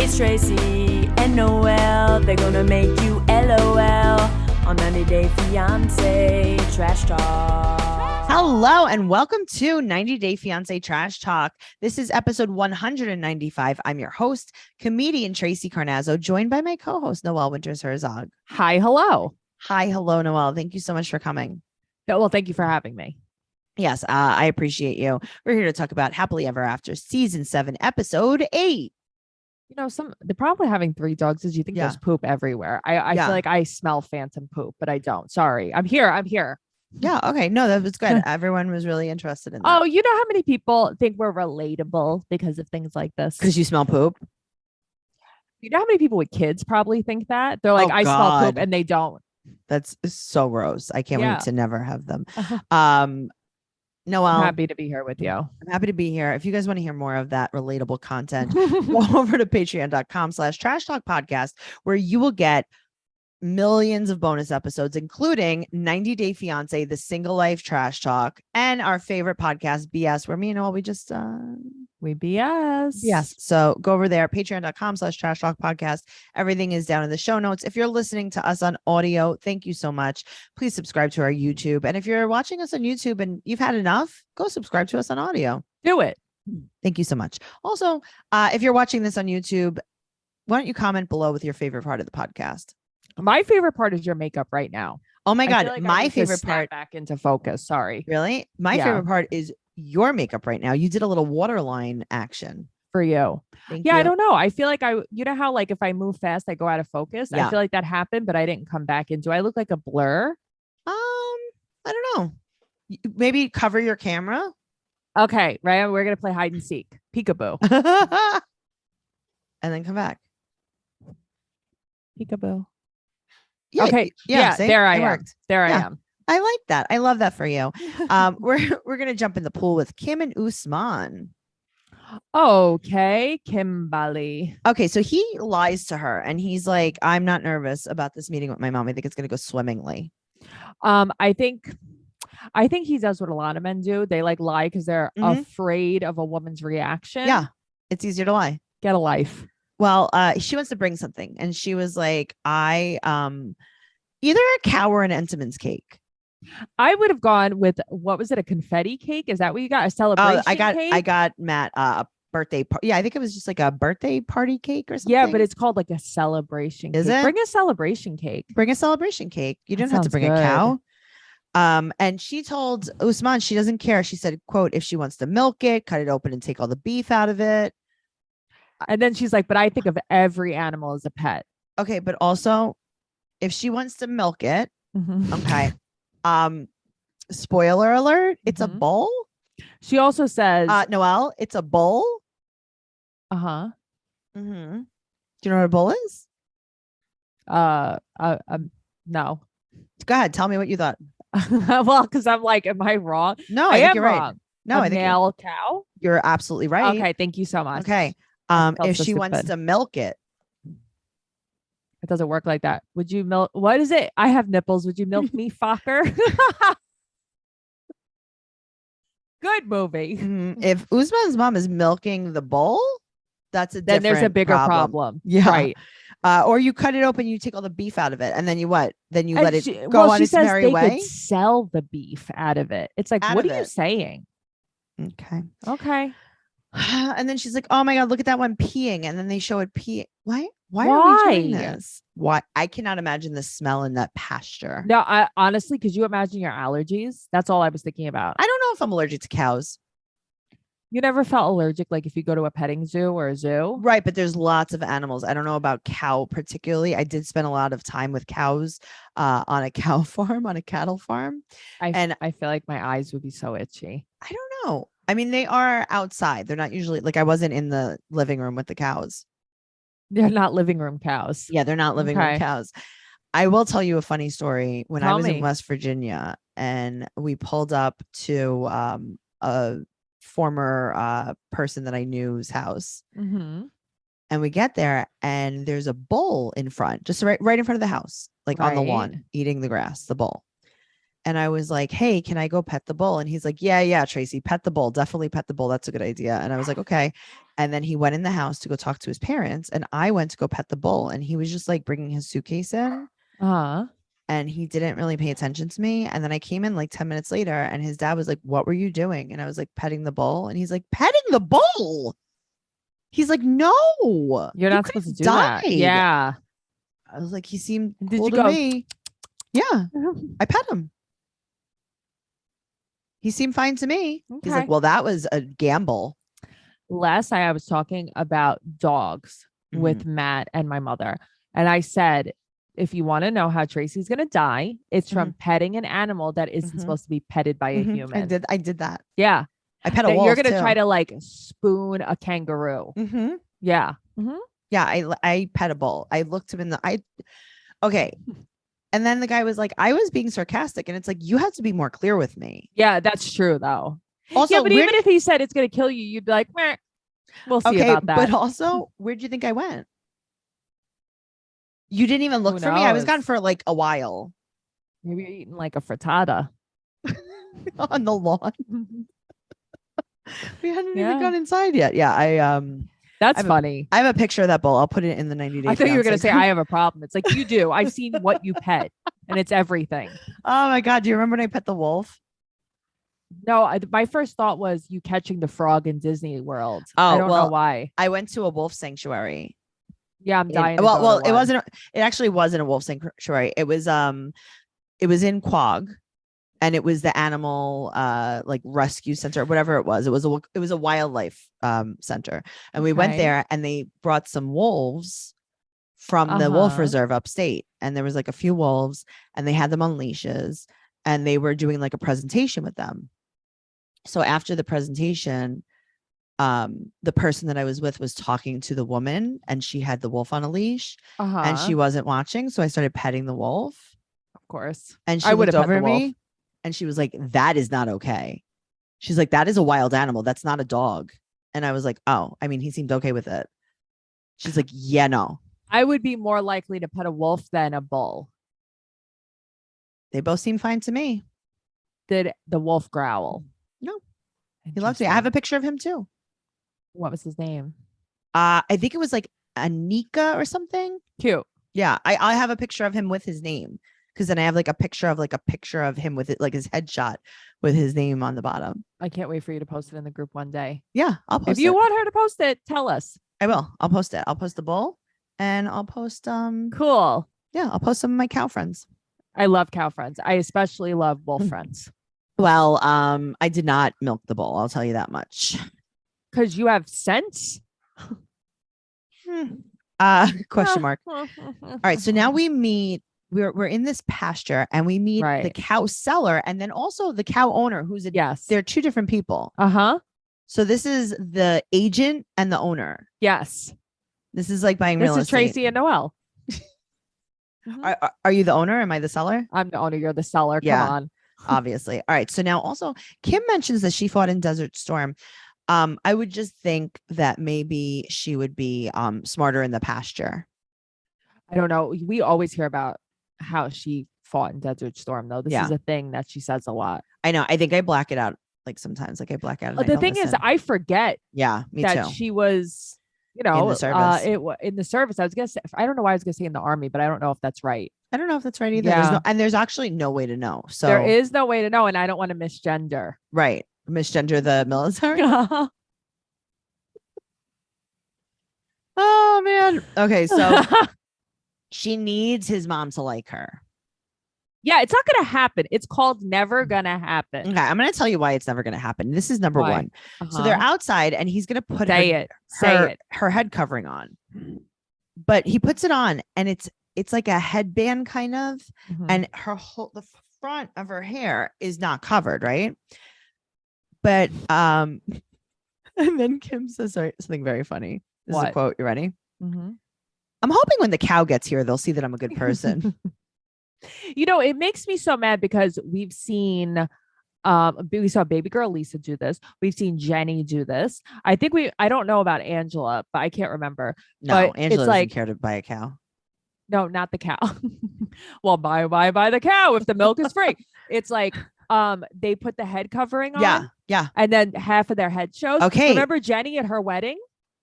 It's Tracey and Noelle. They're gonna make you LOL on 90 Day Fiance Trash Talk. Hello and welcome to 90 Day Fiance Trash Talk. This is episode 195. I'm your host, comedian Tracey Carnazzo, joined by my co-host Noelle Herzog. Hi, hello. Hi, hello, Noelle. Thank you so much for coming. Well, thank you for having me. Yes, I appreciate you. We're here to talk about Happily Ever After, season 7, episode 8. You know, the problem with having 3 dogs is you think there's poop everywhere. I feel like I smell phantom poop, but I don't. Sorry. I'm here. Yeah. Okay. No, that was good. Everyone was really interested in that. Oh, you know how many people think we're relatable because of things like this? Because you smell poop? You know how many people with kids probably think that? They're like, I smell poop, and they don't. That's so gross. I can't wait to never have them. Noelle, I'm happy to be here with you. I'm happy to be here. If you guys want to hear more of that relatable content, go over to patreon.com/trash talk podcast, where you will get millions of bonus episodes, including 90 Day Fiance, the Single Life Trash Talk, and our favorite podcast, BS, where me and Noelle, we BS. Yes. So go over there, patreon.com/trash talk podcast. Everything is down in the show notes. If you're listening to us on audio, thank you so much. Please subscribe to our YouTube. And if you're watching us on YouTube and you've had enough, go subscribe to us on audio. Do it. Thank you so much. Also, if you're watching this on YouTube, why don't you comment below with your favorite part of the podcast? My favorite part is your makeup right now. Oh my God. Like my favorite part back into focus. Sorry. Really? My favorite part is your makeup right now. You did a little waterline action for you. Thank you. I don't know. I feel like you know how like if I move fast, I go out of focus. I feel like that happened, but I didn't come back in. Do I look like a blur? I don't know. Maybe cover your camera. Okay. Right. We're going to play hide and seek. Peekaboo. And then come back. Peekaboo. Yeah, okay. Yeah. See? There I am. There I am. I like that. I love that for you. We're gonna jump in the pool with Kim and Usman. Okay, Kimberly. Okay, so he lies to her and he's like, "I'm not nervous about this meeting with my mom. I think it's gonna go swimmingly." I think he does what a lot of men do. They like lie because they're afraid of a woman's reaction. Yeah, it's easier to lie. Get a life. Well, she wants to bring something, and she was like, "I either a cow or an Entenmann's cake." I would have gone with, what was it? A confetti cake? Is that what you got? A celebration cake? I got Matt a birthday party. Yeah, I think it was just like a birthday party cake or something. Yeah, but it's called like a celebration cake. Is it? Bring a celebration cake. Bring a celebration cake. You don't have to bring a cow. And she told Usman she doesn't care. She said, quote, if she wants to milk it, cut it open and take all the beef out of it. And then she's like, but I think of every animal as a pet. Okay, but also if she wants to milk it, okay. Spoiler alert, it's a bowl. She also says, Noelle, it's a bowl. Uh-huh. Do you know what a bowl is? No. Go ahead, tell me what you thought. Well, because I'm like, am I wrong? No, I think you're wrong. Right. No, I think male cow. You're absolutely right. Okay, thank you so much. Okay. If she wants to milk it. It doesn't work like that. Would you milk? What is it? I have nipples. Would you milk me, fucker? Good movie. If Usman's mom is milking the bowl, then there's a bigger problem. Yeah. Right. Or you cut it open, you take all the beef out of it, and then you what? Then you let it go on its merry way. She says they could sell the beef out of it. It's like, what are you saying? Okay. And then she's like, "Oh my God, look at that one peeing!" And then they show it peeing. Why are we doing this? Why? I cannot imagine the smell in that pasture. No, I honestly, could you imagine your allergies? That's all I was thinking about. I don't know if I'm allergic to cows. You never felt allergic, like if you go to a petting zoo or a zoo? Right, but there's lots of animals. I don't know about cow particularly. I did spend a lot of time with cows on a cow farm, on a cattle farm. I feel like my eyes would be so itchy. I don't know. I mean, they are outside. They're not usually, like, I wasn't in the living room with the cows. They're not living room cows. Yeah, they're not living room cows. I will tell you a funny story. When I was in West Virginia and we pulled up to a former person that I knew's house. And we get there and there's a bull in front, just right in front of the house, like on the lawn, eating the grass, the bull. And I was like, hey, can I go pet the bull? And he's like, yeah, Tracey, pet the bull. Definitely pet the bull. That's a good idea. And I was like, okay. And then he went in the house to go talk to his parents. And I went to go pet the bull. And he was just like bringing his suitcase in. And he didn't really pay attention to me. And then I came in like 10 minutes later and his dad was like, what were you doing? And I was like, petting the bull. And he's like, petting the bull. He's like, no, you're not supposed to do that. Yeah. I was like, he seemed Did cool you to go? me. Yeah. I pet him. He seemed fine to me. Okay. He's like, well, that was a gamble. Last night I was talking about dogs with Matt and my mother. And I said, if you want to know how Tracey's going to die, it's from petting an animal that isn't supposed to be petted by a human. I did that. Yeah. I pet a wolf. You're going to too. try to like spoon a kangaroo. Yeah. Yeah. I pet a bull. I looked him in the eye. Okay. And then the guy was like, I was being sarcastic. And it's like, you have to be more clear with me. Yeah, that's true, though. Also, yeah, but even if he said it's going to kill you, you'd be like, meh, we'll see about that. But also, where'd you think I went? You didn't even look for me. I was gone for like a while. Maybe you're eating like a frittata on the lawn. We hadn't even gone inside yet. Yeah, that's funny. I have a picture of that bull. I'll put it in the 90 days. I thought you were going to say I have a problem. It's like, you do. I've seen what you pet and it's everything. Oh my God. Do you remember when I pet the wolf? No, my first thought was you catching the frog in Disney World. Oh, I don't know why. I went to a wolf sanctuary. Yeah, I'm dying. Well, it wasn't. It actually wasn't a wolf sanctuary. It was in Quag. And it was the animal like rescue center, whatever it was. It was a wildlife center. And we went there and they brought some wolves from the wolf reserve upstate. And there was like a few wolves and they had them on leashes and they were doing like a presentation with them. So after the presentation, the person that I was with was talking to the woman and she had the wolf on a leash and she wasn't watching. So I started petting the wolf. Of course. And she looked over at me. And she was like, that is not okay. She's like, that is a wild animal. That's not a dog. And I was like, oh, I mean, he seemed okay with it. She's like, yeah, no. I would be more likely to pet a wolf than a bull. They both seem fine to me. Did the wolf growl? No. He loves me. I have a picture of him too. What was his name? I think it was like Anika or something. Cute. Yeah. I have a picture of him with his name. Because then I have like a picture of him with it, like his headshot with his name on the bottom. I can't wait for you to post it in the group one day. Yeah, I'll post it. If you want her to post it, tell us. I will. I'll post it. I'll post the bull and I'll post Cool. Yeah, I'll post some of my cow friends. I love cow friends. I especially love wolf friends. Well, I did not milk the bull. I'll tell you that much. Because you have sense. Question mark. All right. So now we meet. We're in this pasture and we meet the cow seller and then also the cow owner who's they're two different people. So this is the agent and the owner. Yes. This is like buying real estate. This is Tracey and Noelle. Are you the owner? Am I the seller? I'm the owner. You're the seller. Yeah, come on. Obviously. All right. So now also Kim mentions that she fought in Desert Storm. I would just think that maybe she would be smarter in the pasture. I don't know. We always hear about how she fought in Desert Storm, though. This is a thing that she says a lot. I know. I think I black it out. Like sometimes, like I black out. The thing is, I forget. Yeah, me that too. She was, in the service. In the service. I was gonna say. I don't know why I was gonna say in the army, but I don't know if that's right. I don't know if that's right either. Yeah. There's actually no way to know. So there is no way to know, and I don't want to misgender. Right, misgender the military. Oh man. Okay, so. She needs his mom to like her. Yeah, it's not going to happen. It's called never gonna happen. Okay, I'm going to tell you why it's never going to happen. This is number one. So they're outside and he's going to put her head covering on. But he puts it on and it's like a headband kind of and the front of her hair is not covered, right? But and then Kim says something very funny. This is a quote. You ready? I'm hoping when the cow gets here, they'll see that I'm a good person. It makes me so mad because we've seen, we saw baby girl Lisa do this. We've seen Jenny do this. I don't know about Angela, but I can't remember. No, but Angela doesn't care to buy a cow. No, not the cow. Well, buy the cow if the milk is free. It's like they put the head covering on. Yeah. Yeah. And then half of their head shows. Okay. Remember Jenny at her wedding?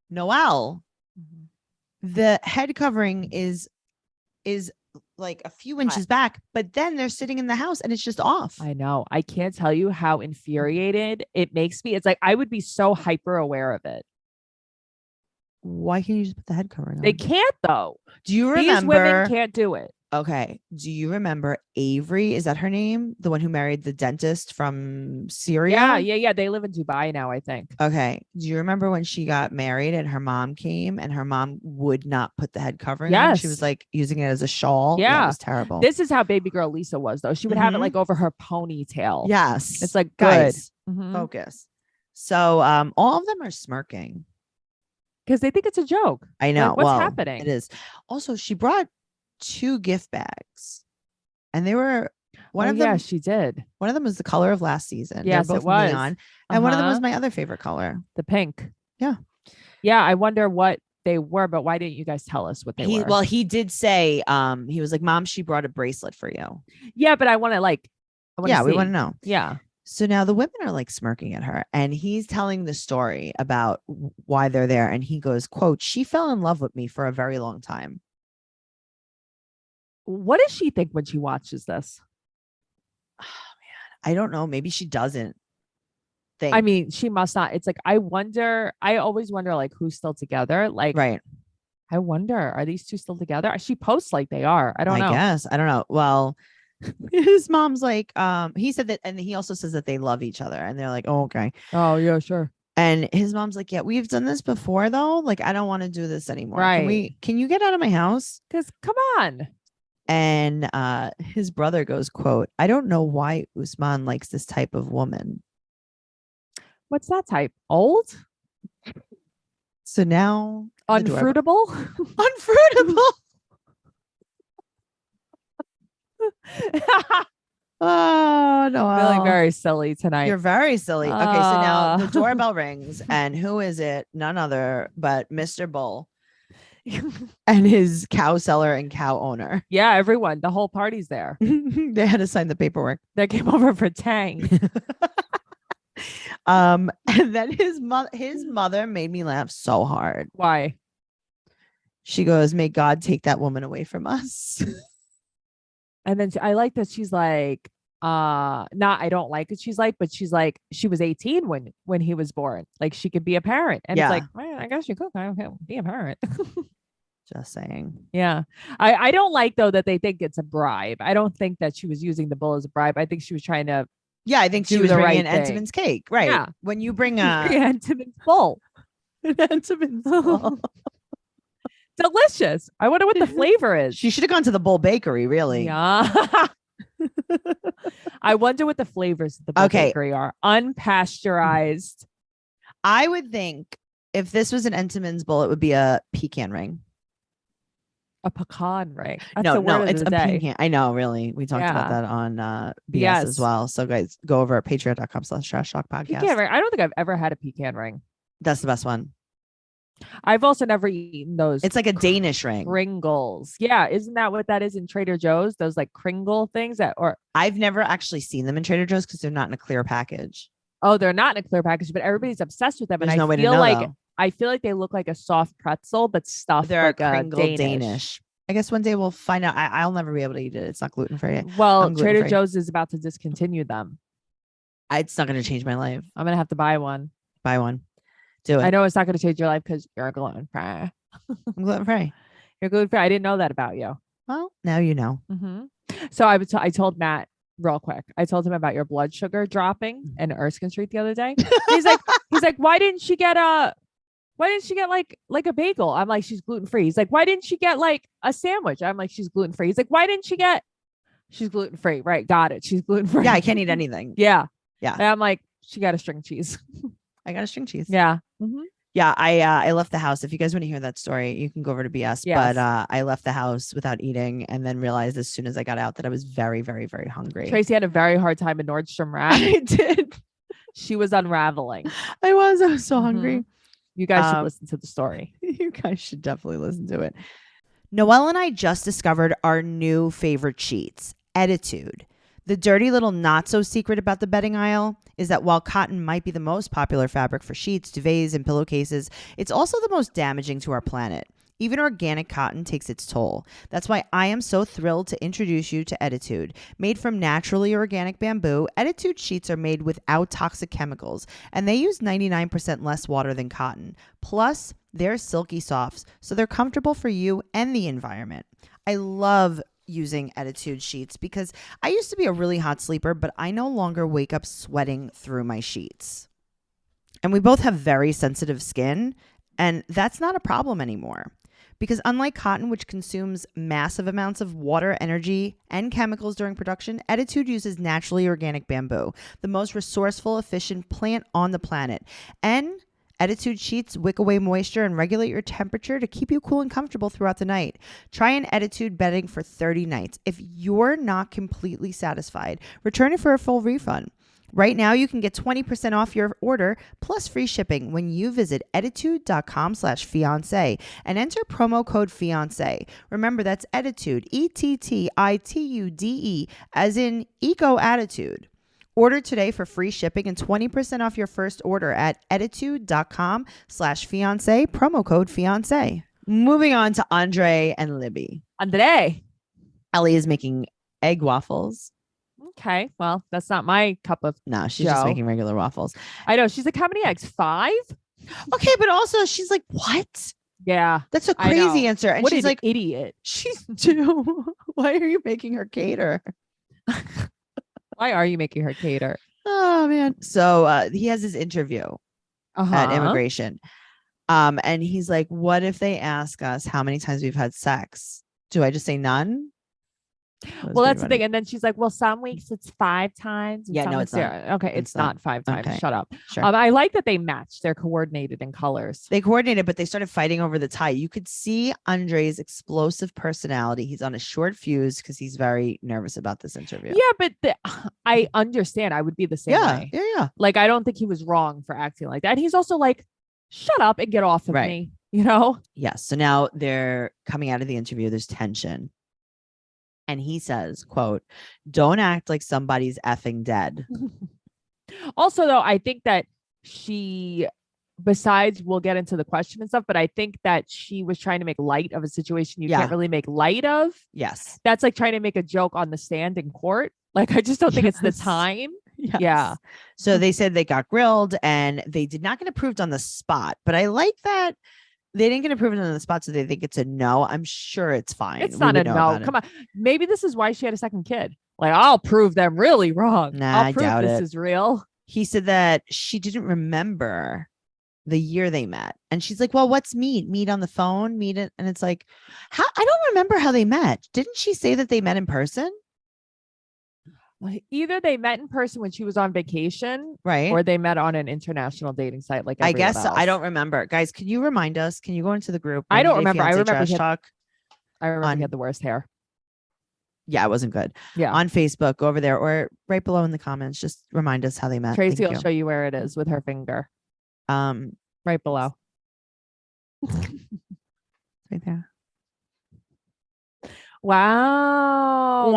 Noelle, the head covering is like a few inches back, but then they're sitting in the house and it's just off. I know. I can't tell you how infuriated it makes me. It's like I would be so hyper aware of it. Why can't you just put the head covering on? They can't though. Do you remember? These women can't do it. Okay. Do you remember Avery? Is that her name? The one who married the dentist from Syria? Yeah. They live in Dubai now, I think. Okay. Do you remember when she got married and her mom came and her mom would not put the head covering on? She was like using it as a shawl. Yeah. It was terrible. This is how baby girl Lisa was though. She would have it like over her ponytail. Yes. It's like, guys, good. Focus. So all of them are smirking. Because they think it's a joke. I know. Like, what's happening? It is. Also, she brought 2 gift bags. And they were one of them. Yeah, she did. One of them was the color of last season. Yes, They're both it was. neon. And one of them was my other favorite color. The pink. Yeah. Yeah. I wonder what they were, but why didn't you guys tell us what they were? Well, he did say, he was like, Mom, she brought a bracelet for you. Yeah, but I want to we want to know. Yeah. So now the women are like smirking at her and he's telling the story about why they're there. And he goes, quote, she fell in love with me for a very long time. What does she think when she watches this? Oh, man. I don't know. Maybe she doesn't think. I mean, she must not. It's like, I always wonder like who's still together. Like, right. I wonder, are these two still together? She posts like they are. I don't know. I guess. I don't know. Well, his mom's like, he said that, and he also says that they love each other, and they're like, oh, okay. Oh, yeah, sure. And his mom's like, yeah, we've done this before, though. Like, I don't want to do this anymore. Right. Can you get out of my house? Because come on. And his brother goes, quote, I don't know why Usman likes this type of woman. What's that type? Old? So now unfruitable? Unfruitable. Oh no, I'm feeling very silly tonight. You're very silly. Okay, so now the doorbell rings, and who is it? None other but Mr. Bull and his cow seller and cow owner. Yeah, everyone. The whole party's there. They had to sign the paperwork. They came over for Tang. And then his mother made me laugh so hard. Why? She goes, "May God take that woman away from us." And then I like that she's like, not I don't like it. She's like, but she's like, she was 18 when he was born. Like she could be a parent. And it's like, man, I guess you could be a parent. Just saying. Yeah. I don't like though that they think it's a bribe. I don't think that she was using the bull as a bribe. I think she was trying to. Yeah, I think she was bringing Entenmann's cake. Right. Yeah. When you bring Entenmann's bull. Entenmann's bull. Delicious. I wonder what the flavor is. She should have gone to the Bull Bakery, really. Yeah. I wonder what the flavors of the Bull Bakery are. Unpasteurized. I would think if this was an Entenmann's bull, it would be a pecan ring. A pecan ring. It's a pecan. I know, really. We talked about that on BS as well. So guys, go over at patreon.com/trashtalkpodcast. Pecan ring. I don't think I've ever had a pecan ring. That's the best one. I've also never eaten those. It's like a Danish ring. Kringles. Yeah. Isn't that what that is in Trader Joe's? Those like Kringle things I've never actually seen them in Trader Joe's because they're not in a clear package. Oh, they're not in a clear package, but everybody's obsessed with them. There's and no way I feel to know, like though. I feel like they look like a soft pretzel, but stuffed they're like a Kringle Danish. I guess one day we'll find out. I'll never be able to eat it. It's not gluten free. Well, Trader Joe's is about to discontinue them. It's not going to change my life. I'm going to have to buy one. Buy one. Do it. I know it's not going to change your life because you're gluten free. I'm gluten free. You're gluten free. I didn't know that about you. Well, now you know. Mm-hmm. So I told Matt real quick. I told him about your blood sugar dropping in Erskine Street the other day. He's like, why didn't she get like a bagel? I'm like, she's gluten free. He's like, why didn't she get like a sandwich? I'm like, she's gluten free. He's like, why didn't she get? She's gluten free. Right. Got it. She's gluten free. Yeah. I can't eat anything. Yeah. Yeah. And I'm like, she got a string cheese. I got a string cheese. Yeah. Mm-hmm. Yeah. I left the house. If you guys want to hear that story, you can go over to BS. Yes. But I left the house without eating and then realized as soon as I got out that I was very, very, very hungry. Tracey had a very hard time in Nordstrom Rack. I did. She was unraveling. I was so hungry. You guys should listen to the story. You guys should definitely listen to it. Noelle and I just discovered our new favorite sheets, Attitude. The dirty little not so secret about the bedding aisle is that while cotton might be the most popular fabric for sheets, duvets, and pillowcases, it's also the most damaging to our planet. Even organic cotton takes its toll. That's why I am so thrilled to introduce you to Ettitude. Made from naturally organic bamboo, Ettitude sheets are made without toxic chemicals, and they use 99% less water than cotton. Plus, they're silky softs, so they're comfortable for you and the environment. I love using Ettitude sheets because I used to be a really hot sleeper, but I no longer wake up sweating through my sheets. And we both have very sensitive skin, and that's not a problem anymore. Because unlike cotton, which consumes massive amounts of water, energy, and chemicals during production, Ettitude uses naturally organic bamboo, the most resourceful, efficient plant on the planet. And Ettitude sheets wick away moisture and regulate your temperature to keep you cool and comfortable throughout the night. Try an Ettitude bedding for 30 nights. If you're not completely satisfied, return it for a full refund. Right now, you can get 20% off your order plus free shipping when you visit ettitude.com/fiance and enter promo code fiance. Remember, that's Ettitude, ETTITUDE, as in eco attitude. Order today for free shipping and 20% off your first order at ettitude.com/fiance, promo code fiance. Moving on to Andre and Libby. Andre. Ellie is making egg waffles. Okay. Well, that's not my cup of. No, she's just making regular waffles. I know. She's like, how many eggs? 5? Okay, but also she's like, what? Yeah. That's a crazy answer. And what she's like, idiot. She's 2. Why are you making her cater? Why are you making her cater? Oh, man. So he has his interview at immigration. And he's like, what if they ask us how many times we've had sex? Do I just say none? Well, that's the thing. And then she's like, well, some weeks it's 5 times. Yeah, no, it's not. Okay, it's not 5 times. Okay. Shut up. Sure. I like that they matched. They're coordinated in colors. They coordinated, but they started fighting over the tie. You could see Andre's explosive personality. He's on a short fuse because he's very nervous about this interview. Yeah, but I understand. I would be the same way. Yeah. Like, I don't think he was wrong for acting like that. And he's also like, shut up and get off of me, you know? Yes. So now they're coming out of the interview. There's tension. And he says, quote, don't act like somebody's effing dead. Also, though, I think that besides we'll get into the question and stuff, but I think that she was trying to make light of a situation you can't really make light of. Yes. That's like trying to make a joke on the stand in court. Like, I just don't think it's the time. Yes. Yeah. So they said they got grilled and they did not get approved on the spot. But I like that they didn't get approved on the spot, so they think it's a no. I'm sure it's fine. It's not a no. Come on. Maybe this is why she had a second kid. Like, I'll prove them really wrong. Nah, I'll prove this is real. He said that she didn't remember the year they met. And she's like, well, what's meet? Meet on the phone? Meet it? And it's like, how? I don't remember how they met. Didn't she say that they met in person? Either they met in person when she was on vacation, right? Or they met on an international dating site. Like, I guess else. I don't remember. Guys, can you remind us? Can you go into the group? I don't remember. I remember Trash Talk. I remember he had the worst hair. Yeah, it wasn't good. Yeah. On Facebook, go over there or right below in the comments. Just remind us how they met. Tracey will show you where it is with her finger. Right below. Right there. Wow.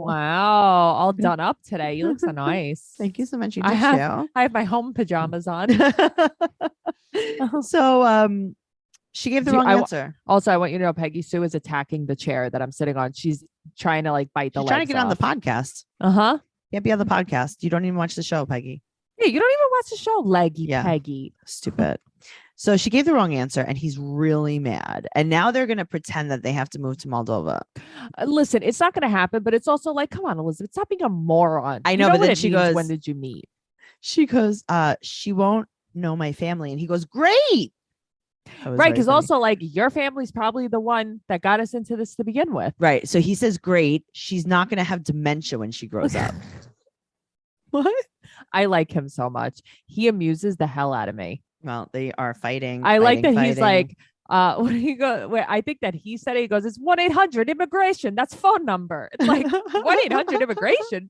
Wow. All done up today. You look so nice. Thank you so much. I have my home pajamas on. So she gave the wrong answer. Also, I want you to know Peggy Sue is attacking the chair that I'm sitting on. She's trying to like bite the legs trying to get off. on the podcast. Can't be on the podcast. You don't even watch the show, Peggy. Yeah, you don't even watch the show, leggy Peggy. Stupid. So she gave the wrong answer and he's really mad. And now they're going to pretend that they have to move to Moldova. Listen, it's not going to happen, but it's also like, come on, Elizabeth, stop being a moron. I know, but then she goes, when did you meet? She goes, she won't know my family. And he goes, great. Right. Because also like your family's probably the one that got us into this to begin with. Right. So he says, great. She's not going to have dementia when she grows up. What? I like him so much. He amuses the hell out of me. Well, they are fighting. I like that he's like, when he goes, I think that he said it, he goes, it's 1-800 immigration. That's phone number. It's like 1-800 immigration.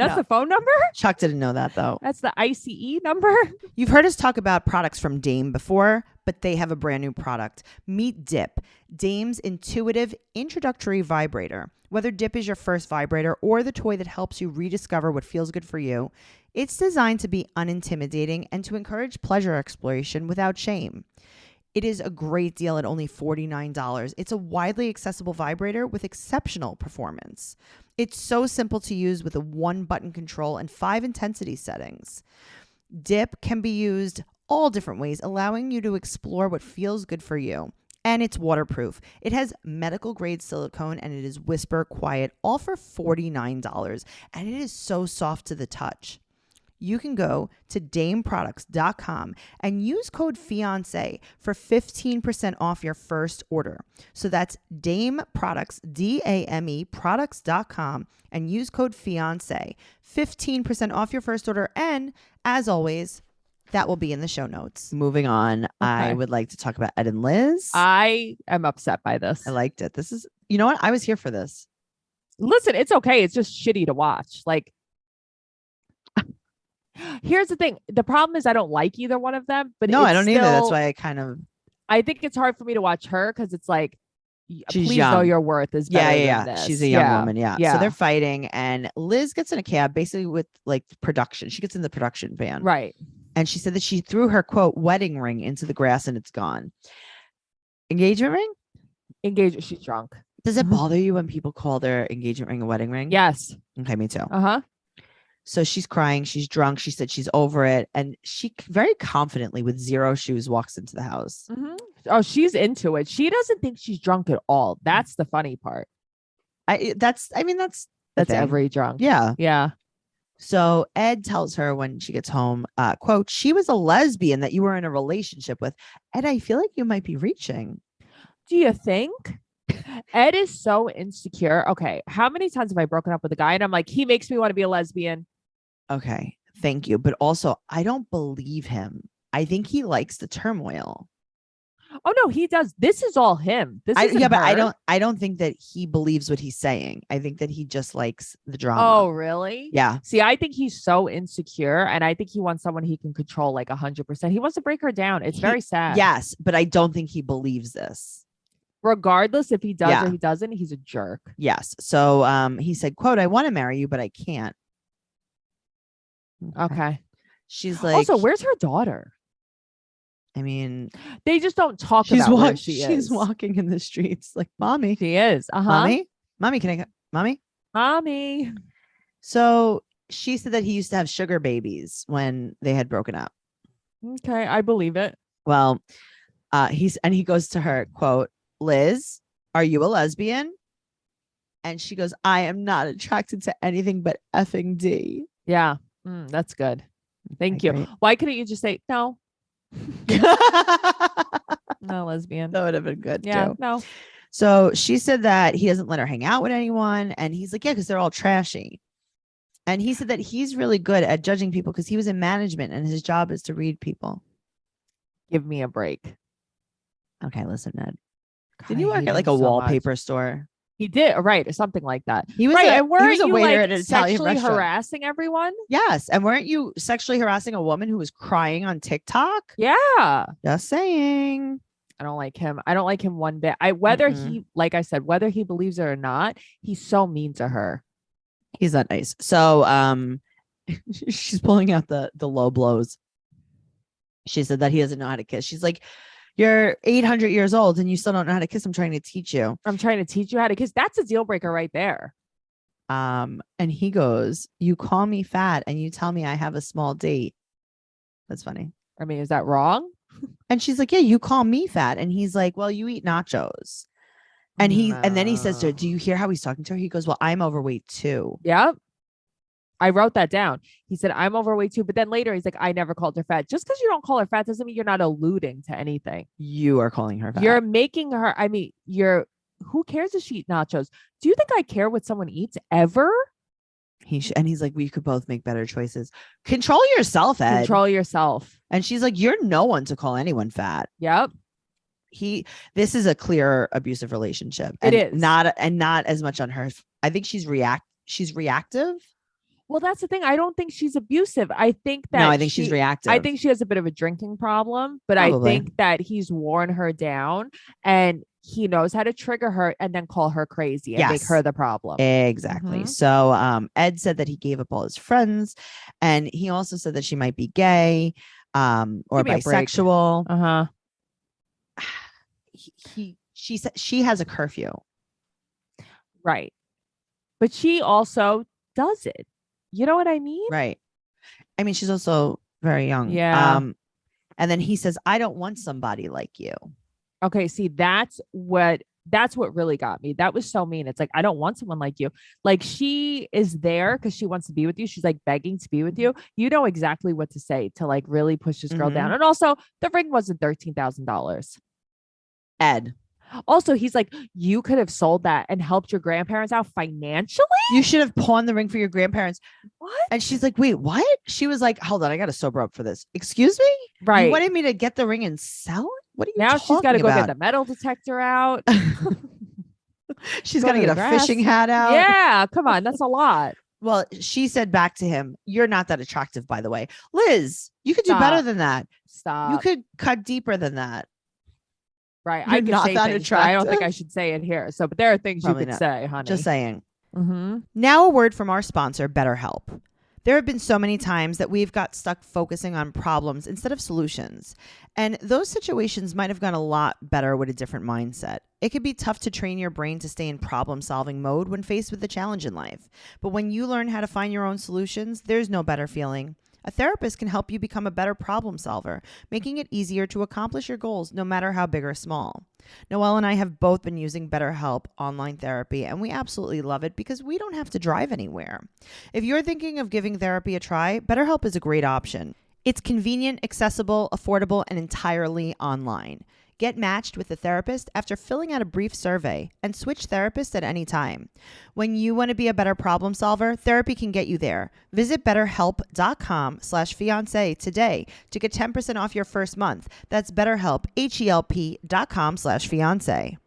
That's the phone number? Chuck didn't know that though. That's the ICE number? You've heard us talk about products from Dame before, but they have a brand new product. Meet Dip, Dame's intuitive introductory vibrator. Whether Dip is your first vibrator or the toy that helps you rediscover what feels good for you, it's designed to be unintimidating and to encourage pleasure exploration without shame. It is a great deal at only $49. It's a widely accessible vibrator with exceptional performance. It's so simple to use with a 1-button control and 5 intensity settings. Dip can be used all different ways, allowing you to explore what feels good for you. And it's waterproof. It has medical grade silicone and it is whisper quiet, all for $49. And it is so soft to the touch. You can go to dameproducts.com and use code Fiance for 15% off your first order. So that's Dame Products, DAME products.com, and use code Fiance, 15% off your first order. And as always, that will be in the show notes. Moving on, I would like to talk about Ed and Liz. I am upset by this. I liked it. This is, you know what? I was here for this. Listen, it's okay. It's just shitty to watch. Like, here's the thing. The problem is I don't like either one of them. But no, I don't either. That's why I think it's hard for me to watch her because it's like, she's please young. know your worth is better than this. She's a young woman. Yeah. So they're fighting and Liz gets in a cab basically with like production. She gets in the production van. Right. And she said that she threw her quote wedding ring into the grass and it's gone. Engagement ring? Engagement. She's drunk. Does it bother you when people call their engagement ring a wedding ring? Yes. Okay, me too. Uh-huh. So she's crying. She's drunk. She said she's over it. And she very confidently with zero shoes walks into the house. Mm-hmm. Oh, she's into it. She doesn't think she's drunk at all. That's the funny part. That's every drunk. Yeah. Yeah. So Ed tells her when she gets home, quote, she was a lesbian that you were in a relationship with. Ed, I feel like you might be reaching. Do you think? Ed is so insecure. Okay. How many times have I broken up with a guy and I'm like, he makes me want to be a lesbian? Okay. Thank you. But also, I don't believe him. I think he likes the turmoil. Oh no, he does. This is all him. But I don't think that he believes what he's saying. I think that he just likes the drama. Oh, really? Yeah. See, I think he's so insecure and I think he wants someone he can control like 100%. He wants to break her down. It's very sad. Yes, but I don't think he believes this. Regardless if he does or he doesn't, he's a jerk. Yes. So he said, quote, I want to marry you, but I can't. Okay. She's like, also, where's her daughter? I mean, they just don't talk about where she is. She's walking in the streets like, mommy. She is. Mommy, can I, mommy. So she said that he used to have sugar babies when they had broken up. Okay. I believe it. Well, he goes to her, quote, Liz, are you a lesbian? And she goes, I am not attracted to anything but effing D. Yeah. That's good. Thank you. Great. Why couldn't you just say no? No, lesbian. That would have been good too. No. So she said that he doesn't let her hang out with anyone. And he's like, yeah, because they're all trashy. And he said that he's really good at judging people because he was in management and his job is to read people. Give me a break. Okay, listen, Ed. God, Didn't you work at like a wallpaper store? He did, right, or something like that. He was right, and weren't a you waiter like at an Italian sexually restaurant. harassing everyone? Yes, and weren't you sexually harassing a woman who was crying on TikTok? Yeah. Just saying. I don't like him. I don't like him one bit. He, like I said, whether he believes it or not, he's so mean to her. He's not nice. So she's pulling out the low blows. She said that he doesn't know how to kiss. She's like, you're 800 years old and you still don't know how to kiss. I'm trying to teach you. I'm trying to teach you how to kiss. That's a deal breaker right there. And he goes, you call me fat and you tell me I have a small date. That's funny. I mean, is that wrong? And she's like, yeah, you call me fat. And he's like, well, you eat nachos. And and then he says to her, do you hear how he's talking to her? He goes, well, I'm overweight too. Yep. I wrote that down. He said, I'm overweight too. But then later he's like, I never called her fat. Just because you don't call her fat doesn't mean you're not alluding to anything. You are calling her fat. You're making her, who cares if she eats nachos? Do you think I care what someone eats ever? And he's like, we could both make better choices. Control yourself, Ed. Control yourself. And she's like, you're no one to call anyone fat. Yep. This is a clear abusive relationship. It is not as much on her. I think she's reactive. Well, that's the thing. I don't think she's abusive. I think that No, I think she's reactive. I think she has a bit of a drinking problem, but Probably. I think that he's worn her down and he knows how to trigger her and then call her crazy and make Yes. her the problem. Exactly. So Ed said that he gave up all his friends, and he also said that she might be gay or Give me a break. bisexual. Uh-huh. She said she has a curfew. Right. But she also does it. You know what I mean? Right. I mean, she's also very young. Yeah. And then he says, I don't want somebody like you. Okay, see, that's what really got me. That was so mean. It's like, I don't want someone like you. Like, she is there because she wants to be with you. She's like begging to be with you. You know exactly what to say to like really push this girl down. And also, the ring wasn't $13,000. Ed. Also, he's like, you could have sold that and helped your grandparents out financially. You should have pawned the ring for your grandparents. What? And she's like, wait, what? She was like, hold on, I got to sober up for this. Excuse me? Right. You wanted me to get the ring and sell it? What are you now she's got to go about? get the metal detector out. She's got to get a fishing hat out. Yeah, come on. That's a lot. Well, she said back to him, you're not that attractive, by the way. Liz, you could do better than that. Stop. You could cut deeper than that. Right. You're I can not say that things, but I don't think attractive. I should say it here. So, but there are things Probably you could not. say, honey. Just saying. Mm-hmm. Now a word from our sponsor, BetterHelp. There have been so many times that we've got stuck focusing on problems instead of solutions. And those situations might have gone a lot better with a different mindset. It can be tough to train your brain to stay in problem-solving mode when faced with a challenge in life. But when you learn how to find your own solutions, there's no better feeling. A therapist can help you become a better problem solver, making it easier to accomplish your goals no matter how big or small. Noelle and I have both been using BetterHelp online therapy, and we absolutely love it because we don't have to drive anywhere. If you're thinking of giving therapy a try, BetterHelp is a great option. It's convenient, accessible, affordable, and entirely online. Get matched with a therapist after filling out a brief survey and switch therapists at any time. When you want to be a better problem solver, therapy can get you there. Visit betterhelp.com/fiance today to get 10% off your first month. That's BetterHelp, HELP.com/fiance.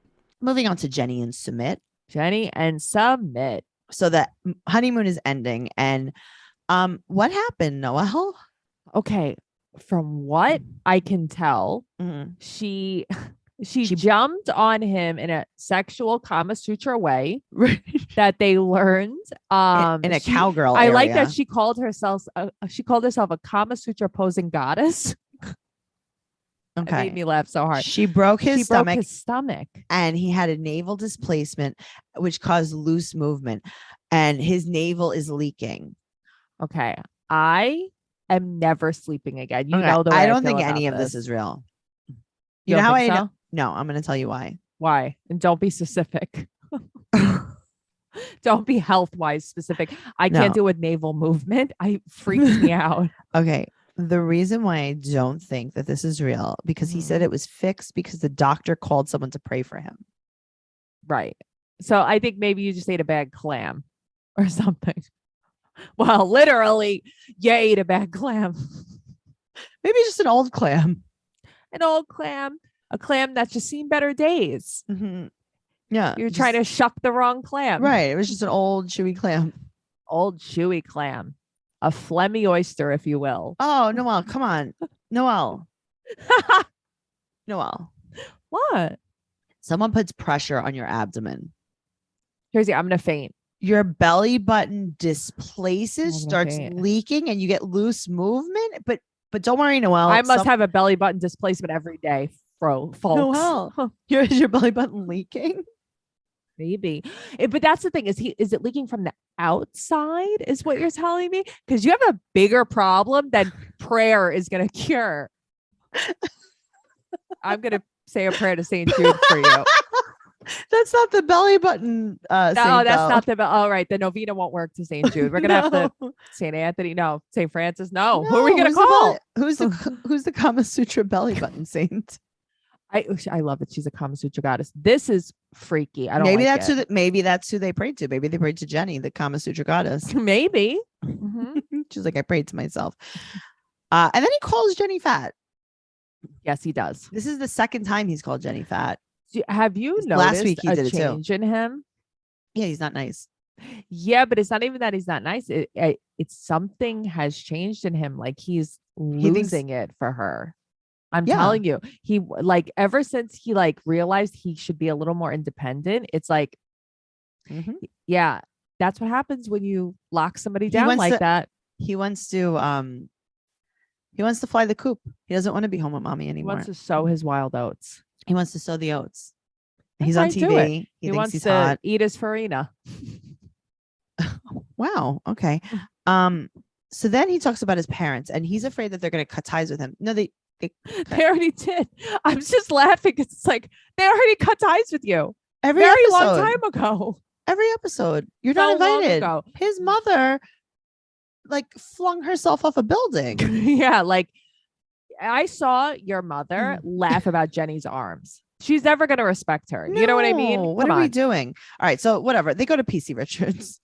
Moving on to Jenny and Sumit. Jenny and Sumit. So the honeymoon is ending. And what happened, Noelle? Okay. From what I can tell, she jumped on him in a sexual Kama Sutra way that they learned in a cowgirl I area. like that she called herself a Kama Sutra posing goddess. Okay. It made me laugh so hard. She broke his stomach and he had a navel displacement, which caused loose movement, and his navel is leaking. Okay. I am never sleeping again. You know the way I don't think feel any of about this is real. You know don't how think I so? know? No, I'm going to tell you why. Why? And don't be specific. Don't be health-wise specific. I can't deal with navel movement. I freaks me out. Okay. The reason why I don't think that this is real, because he said it was fixed because the doctor called someone to pray for him. Right. So I think maybe you just ate a bad clam or something. Well, literally, you ate a bad clam. Maybe just an old clam. An old clam. A clam that's just seen better days. Mm-hmm. Yeah. You're trying to shuck the wrong clam. Right. It was just an old chewy clam. Old chewy clam. A phlegmy oyster, if you will. Oh, Noelle, come on. Noelle. Noelle. What? Someone puts pressure on your abdomen. Tracey, I'm going to faint. Your belly button displaces, starts faint. leaking, and you get loose movement. But don't worry, Noelle. I must have a belly button displacement every day, folks. Noelle, is your belly button leaking? Maybe. But that's the thing. Is it leaking from the outside is what you're telling me? Because you have a bigger problem than prayer is going to cure. I'm going to say a prayer to St. Jude for you. That's not the belly button. No, that's not the. All right. The novena won't work to St. Jude. We're going to have to St. Anthony. No, St. Francis. No. Who are we going to call? Who's the Kama Sutra belly button saint? I love that she's a Kama Sutra goddess. This is freaky. I don't maybe like that's it. maybe that's who they prayed to. Maybe they prayed to Jenny, the Kama Sutra goddess. Maybe. Mm-hmm. She's like, I prayed to myself. And then he calls Jenny fat. Yes, he does. This is the second time he's called Jenny fat. Have you noticed last week he a did it too. change in him? Yeah, he's not nice. Yeah, but it's not even that he's not nice. It's something has changed in him. Like he's He thinks, losing it for her. I'm yeah. telling you, he like ever since he like realized he should be a little more independent. It's like, Mhm. yeah, that's what happens when you lock somebody He down wants like to- that. He wants to fly the coop. He doesn't want to be home with mommy He anymore. wants to sow his wild oats. He wants to sow the oats. That's He's on right, do it. TV. He thinks wants he's to hot. eat his farina. Wow. Okay. So then he talks about his parents and he's afraid that they're going to cut ties with him. No, they They already did. I'm just laughing. It's like they already cut ties with you every very episode, long time ago. Every episode. You're So not long invited. ago. His mother like flung herself off a building. Yeah, like I saw your mother laugh about Jenny's arms. She's never going to respect her. You know what I mean? No, what are we doing? All right. So whatever. They go to PC Richards.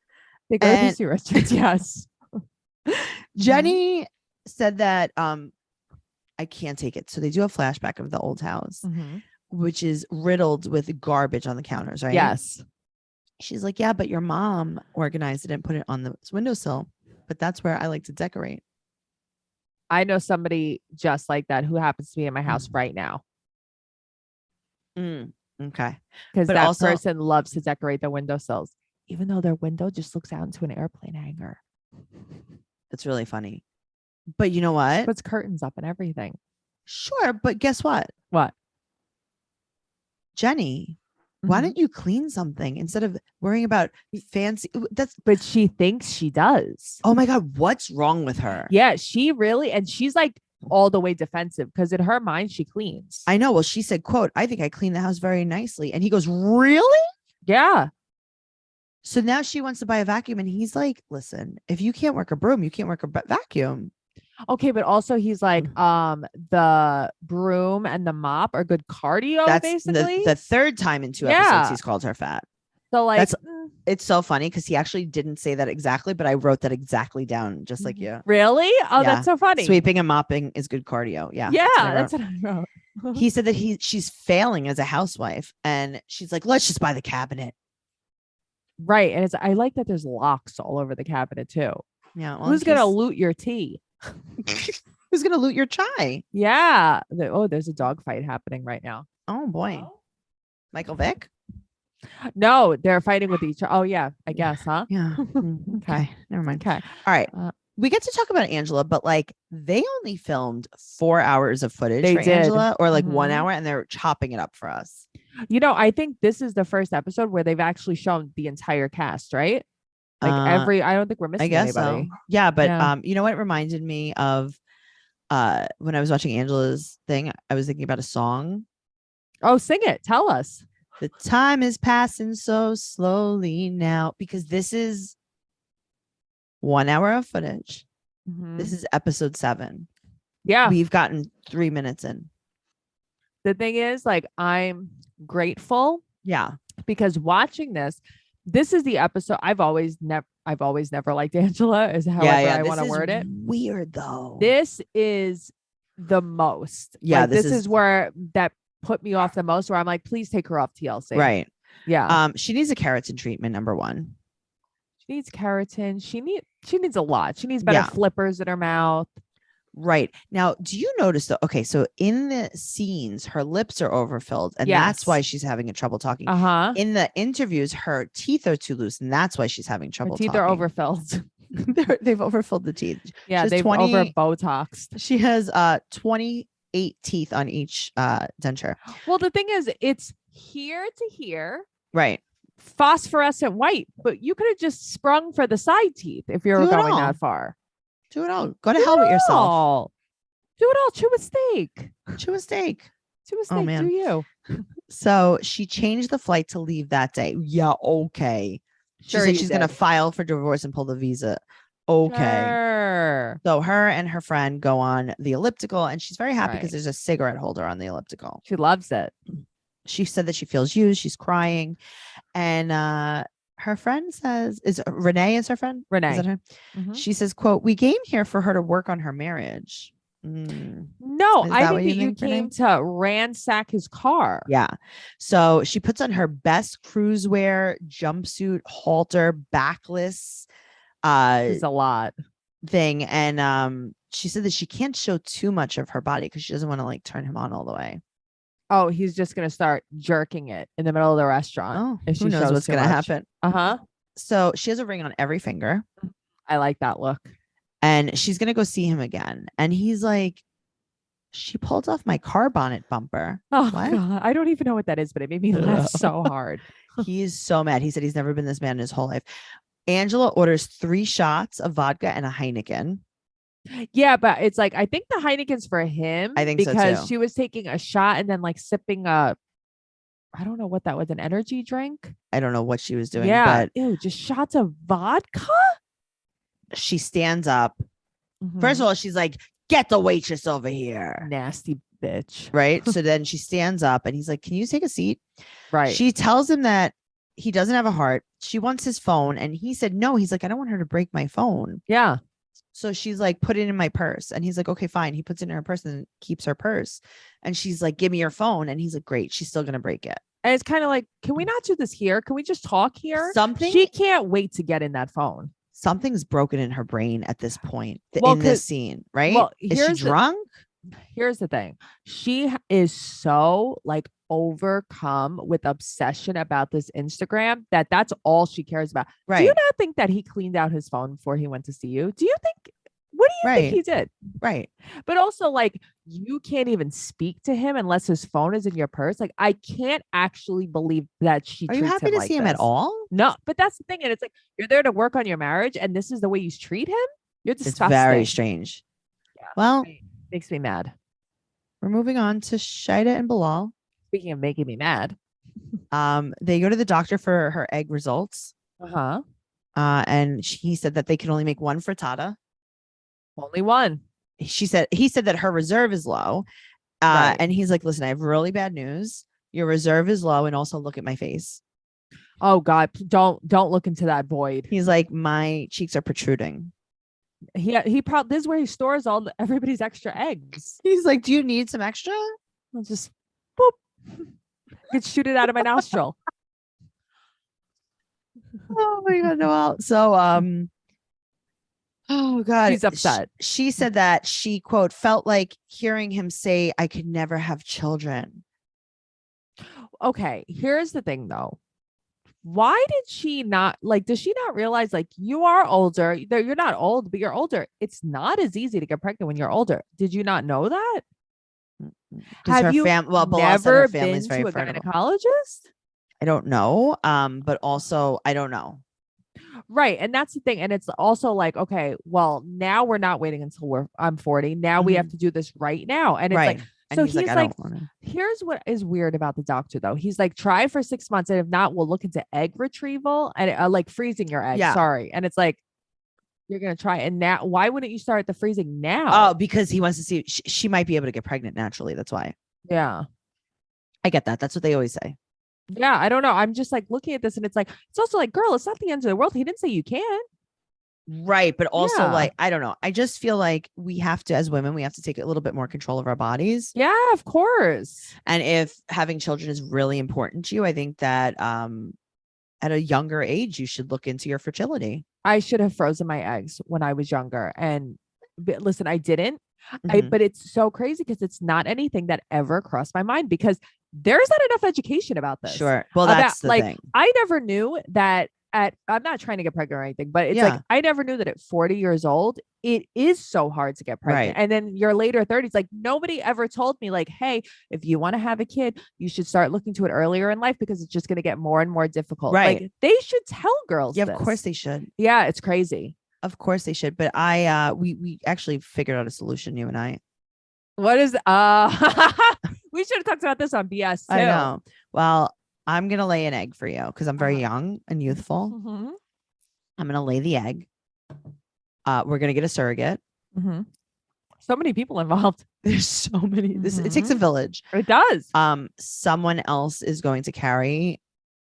They go to PC Richards. Yes. Jenny said that I can't take it. So they do a flashback of the old house, which is riddled with garbage on the counters, right? Yes. She's like, yeah, but your mom organized it and put it on the windowsill. But that's where I like to decorate. I know somebody just like that who happens to be in my house right now. Okay. Because But that also- person loves to decorate their windowsills, even though their window just looks out into an airplane hangar. That's really funny. But you know what? Puts curtains up and everything. Sure. But guess what? What? Jenny, why don't you clean something instead of worrying about fancy? But she thinks she does. Oh my God. What's wrong with her? Yeah, she really, and she's like all the way defensive because in her mind, she cleans. I know. Well, she said, quote, I think I clean the house very nicely. And he goes, really? Yeah. So now she wants to buy a vacuum. And he's like, listen, if you can't work a broom, you can't work a vacuum. Okay, but also he's like, the broom and the mop are good cardio, That's basically. the third time in 2 episodes he's called her fat. So like, That's it's so funny because he actually didn't say that exactly, but I wrote that exactly down, just like you. Really? Oh, Yeah. that's so funny. Sweeping and mopping is good cardio. Yeah. Yeah, that's that's what I wrote. he said that she's failing as a housewife, and she's like, let's just buy the cabinet. Right, and I like that there's locks all over the cabinet too. Yeah. Well, Who's gonna loot your tea? Who's gonna loot your chai? Yeah. There's a dog fight happening right now. Oh boy, Michael Vick. No, they're fighting with each other. Oh yeah, I guess, huh? Yeah. Okay. Never mind. Okay. All right. We get to talk about Angela, but like they only filmed 4 hours of footage They for did. Angela, or like 1 Mhm. hour, and they're chopping it up for us. You know, I think this is the first episode where they've actually shown the entire cast, right? Like I don't think we're missing I guess anybody. so. Yeah, but Yeah. you know what it reminded me of when I was watching Angela's thing, I was thinking about a song. Oh, sing it. Tell us. The time is passing so slowly now, because this is 1 hour of footage. Mhm. This is episode 7. Yeah. We've gotten 3 minutes in. The thing is, like, I'm grateful Yeah. because watching this is the episode I've always never liked Angela, is however I want to word it. Weird though. This is the most. Yeah, Like, this this is where that put me off the most, where I'm like, please take her off TLC. Right. Yeah. She needs a keratin treatment, number 1. She needs keratin. She needs a lot. She needs better flippers in her mouth. Right. Now, do you notice though? Okay, so in the scenes, her lips are overfilled, and that's Yes. why she's having trouble talking. Uh-huh. In the interviews, her teeth are too loose, and that's why she's having Her trouble teeth talking. are overfilled. They've overfilled the teeth. Yeah, has they've 20 over Botoxed. She has 28 teeth on each denture. Well, the thing is, it's here to here, Right. phosphorescent white, but you could have just sprung for the side teeth if you were Do it going all. that far. Do it all. Go to hell with yourself. All. Do it all. Chew a steak. Chew a steak. Chew a steak. man. Do you? So she changed the flight to leave that day. Yeah, okay. She Sure said you she's going to did. file for divorce and pull the visa. Okay. Sure. So her and her friend go on the elliptical, and she's very happy because Right. there's a cigarette holder on the elliptical. She loves it. She said that she feels used. She's crying. And her friend says, Renee is her friend? Renee. Is that her? Mhm. She says, quote, we came here for her to work on her marriage. No, Is I that think what you that you think, Renee? came to ransack his car. Yeah. So she puts on her best cruise wear, jumpsuit, halter, backless This is a lot. thing. And she said that she can't show too much of her body because she doesn't want to like turn him on all the way. Oh, he's just gonna start jerking it in the middle of the restaurant. Oh, if who she knows shows what's too gonna much. happen. Uh-huh. So she has a ring on every finger. I like that look. And she's gonna go see him again. And he's like, she pulled off my car bonnet bumper. Oh What? God, I don't even know what that is, but it made me laugh so hard. He is so mad. He said he's never been this mad in his whole life. Angela orders 3 shots of vodka and a Heineken. Yeah, but it's like I think the Heineken's for him. I think so, because too. she was taking a shot and then like sipping a, I don't know what that was, an energy drink. I don't know what she was doing, Yeah, but ew, just shots of vodka. she stands up. First of all, she's like, get the waitress over here. Nasty bitch. Right. So then she stands up and he's like, can you take a seat? Right. She tells him that he doesn't have a heart. She wants his phone. And he said, no. He's like, I don't want her to break my phone. Yeah. So she's like, put it in my purse. And he's like, okay, fine. He puts it in her purse and keeps her purse. And she's like, give me your phone. And he's like, great. She's still going to break it. And it's kind of like, can we not do this here? Can we just talk here? She can't wait to get in that phone. Something's broken in her brain at this point Well, in this scene, right? Well, is she drunk? Here's the thing. She is so like overcome with obsession about this Instagram that's all she cares about. Right. Do you not think that he cleaned out his phone before he went to see you? Do you think, what do you think he did? Right. But also like you can't even speak to him unless his phone is in your purse. Like I can't actually believe that she Are you happy to see him at all? No, but that's the thing. And it's like, you're there to work on your marriage and this is the way you treat him. You're disgusting. It's very strange. Yeah. Well, makes me mad. We're moving on to Shida and Bilal. Speaking of making me mad. They go to the doctor for her egg results. Uh-huh. And he said that they can only make 1 frittata. Only 1. He said that her reserve is low. Right. And he's like, listen, I have really bad news. Your reserve is low. And also look at my face. Oh God, don't look into that void. He's like, my cheeks are protruding. He probably, this is where he stores everybody's extra eggs. He's like, do you need some extra? I'll just boop. Could shoot it out of my nostril. Oh my God, Noelle. So oh God, she's upset. She said that she, quote, felt like hearing him say, I could never have children. Okay, here's the thing though. Why did she not, like, does she not realize, like, you are older, you're not old, but you're older. It's not as easy to get pregnant when you're older. Did you not know that? Have you never been to a gynecologist? I don't know. But also I don't know. Right. And that's the thing. And it's also like, okay, well, now we're not waiting until I'm 40. Now we have to do this right now. And it's like, so he's like, here's what is weird about the doctor though. He's like, try for 6 months. And if not, we'll look into egg retrieval and like freezing your egg. Yeah. Sorry. And it's like, you're going to try. And now, why wouldn't you start the freezing now? Oh, because he wants to see, she might be able to get pregnant naturally. That's why. Yeah. I get that. That's what they always say. Yeah. I don't know. I'm just like looking at this and it's like, it's also like, girl, it's not the end of the world. He didn't say you can't. Right. But also like, I don't know. I just feel like we have to, as women, we have to take a little bit more control of our bodies. Yeah, of course. And if having children is really important to you, I think that at a younger age, you should look into your fertility. I should have frozen my eggs when I was younger. And listen, I didn't. But it's so crazy because it's not anything that ever crossed my mind because there's not enough education about this. Sure. Well, that's the thing. I never knew that I'm not trying to get pregnant or anything, but it's like, I never knew that at 40 years old, it is so hard to get pregnant. Right. And then your later 30s, like nobody ever told me like, hey, if you want to have a kid, you should start looking to it earlier in life because it's just going to get more and more difficult. Right. Like they should tell girls. Yeah, this. of course they should. Yeah, it's crazy. Of course they should. But we actually figured out a solution, you and I. What is we should have talked about this on BS too. I know. Well, I'm gonna lay an egg for you because I'm very young and youthful. I'm gonna lay the egg. We're gonna get a surrogate. So many people involved. There's so many. It takes a village. It does. Someone else is going to carry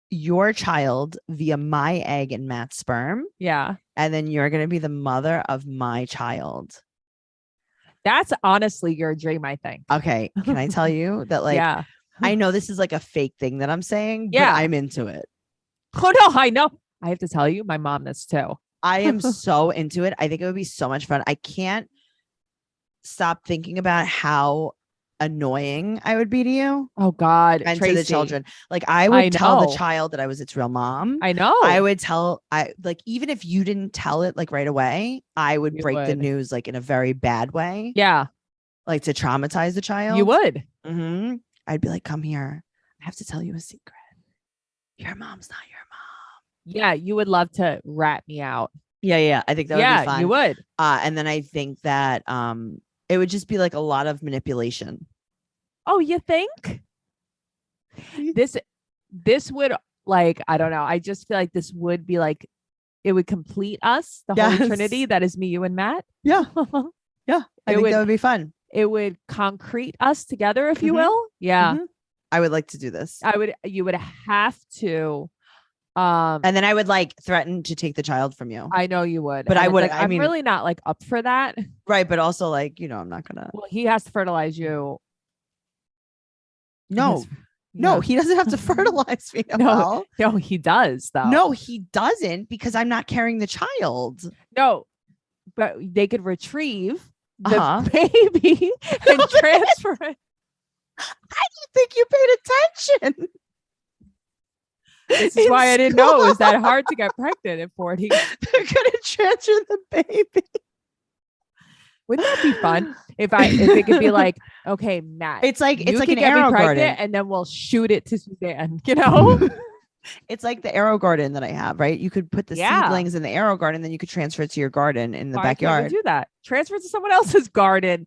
your child via my egg and Matt's sperm. Yeah. And then you're gonna be the mother of my child. That's honestly your dream, I think. Okay. Can I tell you that like yeah. I know this is like a fake thing that I'm saying, but Yeah. I'm into it. Oh no, I know. I have to tell you, my mom is too. I am so into it. I think it would be so much fun. I can't stop thinking about how annoying I would be to you Oh God, and Tracey. to the children. Like I would tell the child that I was its real mom. I know. I would tell like even if you didn't tell it like right away, I would break the news like in a very bad way. Yeah. Like to traumatize the child. You would. Mm-hmm. I'd be like, come here. I have to tell you a secret. Your mom's not your mom. Yeah, you would love to rat me out. Yeah. I think that would be fun. You would. And then I think that it would just be like a lot of manipulation. Oh, you think? This would like, I don't know. I just feel like this would be like, it would complete us, the Holy Trinity. That is me, you, and Matt. Yeah. Yeah. I think that would be fun. It would concrete us together, if you will. Yeah. I would like to do this. You would have to. And then I would like threaten to take the child from you. I know you would. But and I would. Like, I mean, I'm really not like up for that. Right. But also like, I'm not going to. Well, he has to fertilize you. No, he doesn't have to fertilize me. No, he does though. No, he doesn't because I'm not carrying the child. No, but they could retrieve the baby and transfer it. I didn't think you paid attention. This is why I didn't know it was that hard to get pregnant at 40. They're gonna transfer the baby. Wouldn't that be fun if it could be like, okay, Matt, it's like an get arrow me pregnant garden, and then we'll shoot it to Suzanne. It's like the arrow garden that I have, right? You could put the seedlings in the arrow garden, then you could transfer it to your garden in the backyard. Do that. Transfer it to someone else's garden.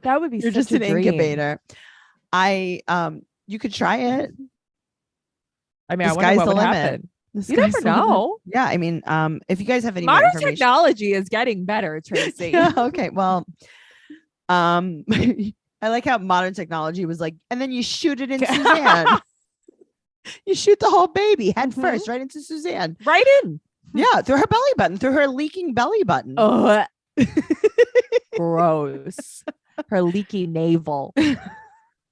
That would be. You're just an incubator. You could try it. I mean, I wonder what would happen. You never know. Yeah, I mean, if you guys have any modern technology is getting better, Tracey. Yeah. Okay. Well, I like how modern technology was like, and then you shoot it in Suzanne. You shoot the whole baby head first right into Suzanne. Right in. Yeah, through her belly button, through her leaking belly button. Oh, gross. Her leaky navel.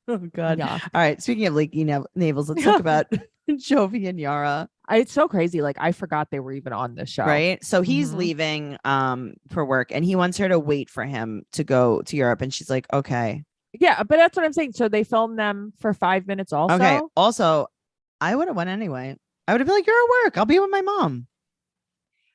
Oh God. Yeah. All right. Speaking of leaky navels, let's talk about Jovi and Yara. It's so crazy. Like I forgot they were even on the show. Right. So he's leaving for work and he wants her to wait for him to go to Europe. And she's like, okay. Yeah, but that's what I'm saying. So they filmed them for 5 minutes also. Okay. Also, I would have went anyway. I would have been like, you're at work. I'll be with my mom.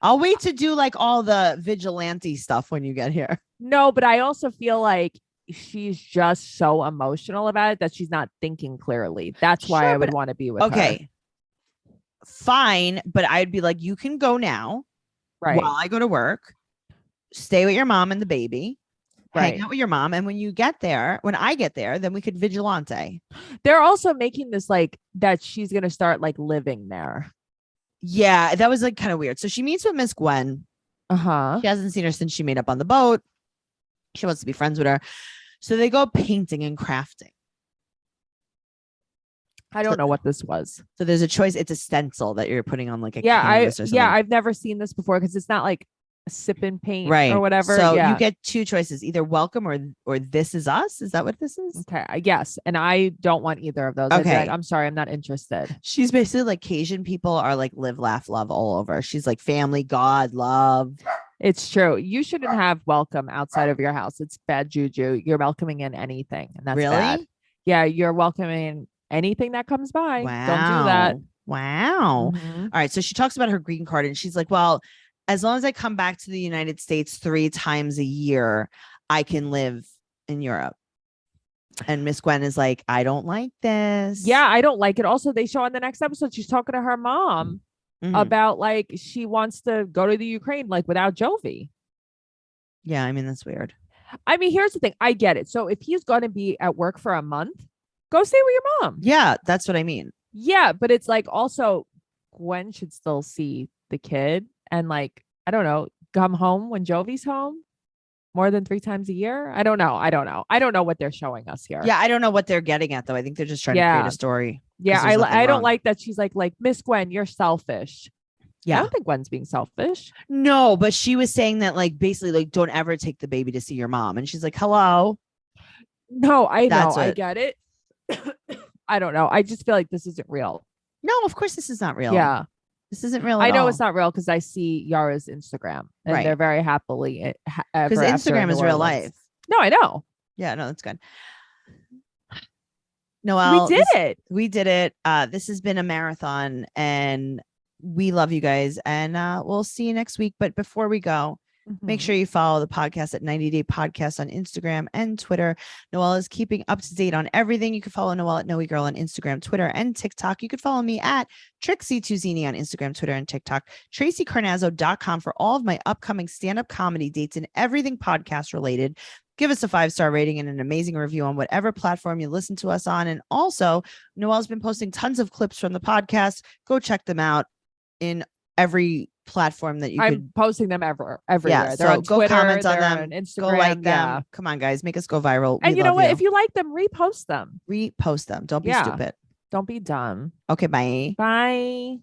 I'll wait to do like all the vigilante stuff when you get here. No, but I also feel like she's just so emotional about it that she's not thinking clearly. That's why I would want to be with her. Okay. Fine. But I'd be like, you can go now. Right. While I go to work. Stay with your mom and the baby. Hang out with your mom. And when I get there, then we could vigilante. They're also making this like that she's going to start like living there. Yeah, that was like kind of weird. So she meets with Miss Gwen. She hasn't seen her since she made up on the boat. She wants to be friends with her. So they go painting and crafting. I don't know what this was. So there's a choice. It's a stencil that you're putting on like a canvas or something. Yeah, I've never seen this before because it's not like a sip and paint or whatever. So you get two choices, either welcome or this is us. Is that what this is? Okay. Yes. And I don't want either of those. Okay. Like, I'm sorry. I'm not interested. She's basically like Cajun people are like live, laugh, love all over. She's like family, God, love. It's true. You shouldn't have welcome outside of your house. It's bad juju. You're welcoming in anything. And that's bad. Yeah. You're welcoming anything that comes by. Wow. Don't do that. Wow. All right. So she talks about her green card and she's like, well, as long as I come back to the United States 3 times a year, I can live in Europe. And Miss Gwen is like, I don't like this. Yeah, I don't like it. Also, they show on the next episode, she's talking to her mom about like she wants to go to the Ukraine like without Jovi. Yeah, I mean, that's weird. I mean, here's the thing. I get it. So if he's going to be at work for a month, go stay with your mom. Yeah, that's what I mean. Yeah, but it's like also Gwen should still see the kid. And like, I don't know, come home when Jovi's home more than 3 times a year. I don't know. I don't know what they're showing us here. Yeah. I don't know what they're getting at though. I think they're just trying to create a story. Yeah. I don't like that. She's like Miss Gwen, you're selfish. I Yeah. don't think Gwen's being selfish. No, but she was saying that like basically like don't ever take the baby to see your mom. And she's like, hello. No, I know. That's I it. get it. I don't know. I just feel like this isn't real. No, of course this is not real. Yeah. This isn't real I at know all. it's not real because I see Yara's Instagram and Right. they're very happily Because Instagram is real life. No, I know. Yeah, no, that's good. Noelle, we did it. This has been a marathon and we love you guys and we'll see you next week. But before we go, make sure you follow the podcast at 90 Day Podcast on Instagram and Twitter. Noelle is keeping up to date on everything. You can follow Noelle at Noe Girl on Instagram, Twitter, and TikTok. You can follow me at Trixie Tuzini on Instagram, Twitter, and TikTok. TraceyCarnazzo.com for all of my upcoming stand-up comedy dates and everything podcast related. Give us a 5-star rating and an amazing review on whatever platform you listen to us on. And also, Noelle's been posting tons of clips from the podcast. Go check them out in every platform that I'm posting them everywhere. Yeah, they're on go Twitter, comment on them, on Instagram, go like them. Yeah. Come on, guys, make us go viral. And you know what? If you like them, repost them. Repost them. Don't be stupid. Don't be dumb. Okay, bye. Bye.